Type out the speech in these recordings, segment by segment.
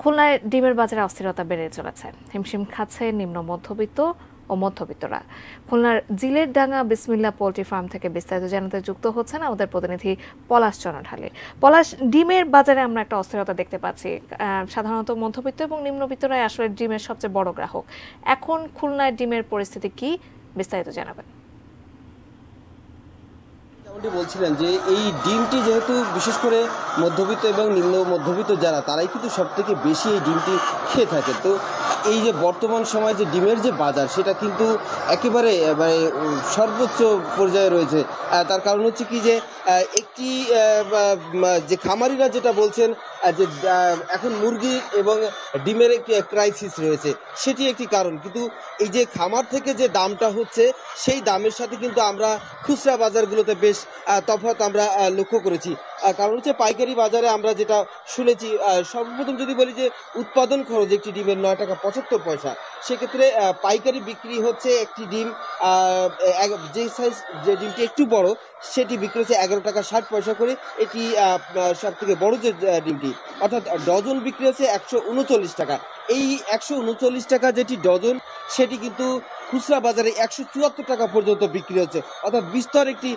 খুলনায় ডিমের বাজারে অস্থিরতা বেড়ে চলেছে। হিমশিম খাচ্ছে নিম্ন মধ্যবিত্ত ও মধ্যবিত্তরা। খুলনার জিলেরডাঙ্গা বিসমিল্লাহ পোল্ট্রি ফার্ম থেকে বিস্তারিত জানাতে যুক্ত হচ্ছেন আমাদের প্রতিনিধি পলাশ চন্দ্রঢালী। পলাশ, ডিমের বাজারে আমরা একটা অস্থিরতা দেখতে পাচ্ছি। সাধারণত মধ্যবিত্ত এবং নিম্নবিত্তরাই আসলে ডিমের সবচেয়ে বড় গ্রাহক। এখন খুলনায় ডিমের পরিস্থিতি কি, বিস্তারিত জানাবেন। যেমনটি বলছিলেন যে এই ডিমটি যেহেতু বিশেষ করে মধ্যবিত্ত এবং নিম্ন মধ্যবিত্ত যারা তারাই কিন্তু সব থেকে বেশি এই ডিমটি খেয়ে থাকে। তো এই যে বর্তমান সময়ে যে ডিমের যে বাজার সেটা কিন্তু একেবারে মানে সর্বোচ্চ পর্যায়ে রয়েছে। তার কারণ হচ্ছে কি যে একটি যে খামারিরা যেটা বলছেন যে এখন মুরগি এবং ডিমের একটি ক্রাইসিস রয়েছে, সেটি একটি কারণ। কিন্তু এই যে খামার থেকে যে দামটা হচ্ছে সেই দামের সাথে কিন্তু আমরা খুচরা বাজারগুলোতে বেশ তফাৎ আমরা লক্ষ্য করেছি। কারণ হচ্ছে পাইকারি বাজারে আমরা যেটা শুনেছি, সর্বপ্রথম যদি বলি যে উৎপাদন খরচ একটি ডিমের 9 টাকা 75 পয়সা, সেক্ষেত্রে পাইকারি বিক্রি হচ্ছে একটি ডিম যে সাইজ যে ডিমটি একটু বড় সেটি বিক্রি হচ্ছে 11 টাকা 60 পয়সা করে। এটি সব থেকে বড় যে ডিমটি, অর্থাৎ ডজন বিক্রি হচ্ছে 139 টাকা। এই 139 টাকা যেটি ডজন, সেটি কিন্তু খুচরা বাজারে 174 টাকা পর্যন্ত বিক্রি হচ্ছে, অর্থাৎ বিস্তর একটি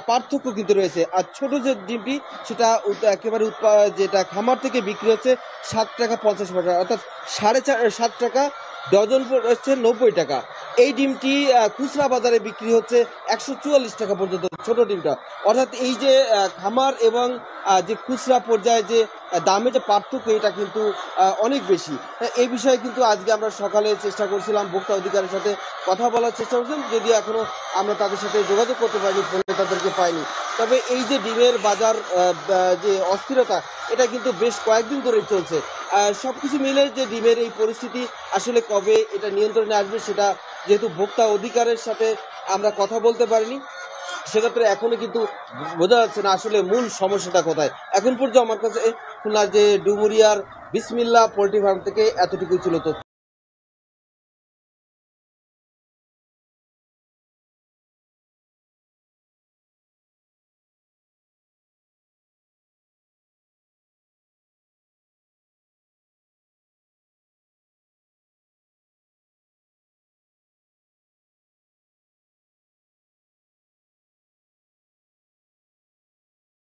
পার্থক্য কিন্তু রয়েছে। আর ছোট যে ডিমটি সেটা একেবারে যেটা খামার থেকে বিক্রি হচ্ছে 7 টাকা 50 পয়সা, অর্থাৎ 7.5 টাকা ডজন হচ্ছে 90 টাকা। এই ডিমটি খুচরা বাজারে বিক্রি হচ্ছে 144 টাকা পর্যন্ত ছোট ডিমটা। অর্থাৎ এই যে খামার এবং যে খুচরা পর্যায়ে যে দামে যে পার্থক্য, এটা কিন্তু অনেক বেশি। এই বিষয়ে কিন্তু আজকে আমরা সকালে চেষ্টা করছিলাম ভোক্তা অধিকারের সাথে কথা বলার চেষ্টা করছিলাম, যদিও এখনো আমরা তাদের সাথে যোগাযোগ করতে পারিনি, ফোনে তাদেরকে পাইনি। তবে এই যে ডিমের বাজার যে অস্থিরতা, এটা কিন্তু বেশ কয়েকদিন ধরে চলছে। সবকিছু মিলে যে ডিমের এই পরিস্থিতি আসলে কবে এটা নিয়ন্ত্রণে আসবে, সেটা যেহেতু ভোক্তা অধিকারের সাথে আমরা কথা বলতে পারিনি, সেক্ষেত্রে এখনো কিন্তু বোঝা যাচ্ছে না আসলে মূল সমস্যাটা কোথায়। এখন পর্যন্ত আমার কাছে খুলনার যে ডুমুরিয়ার বিসমিল্লাহ পোল্ট্রি ফার্ম থেকে এতটুকুই ছিল তথ্য।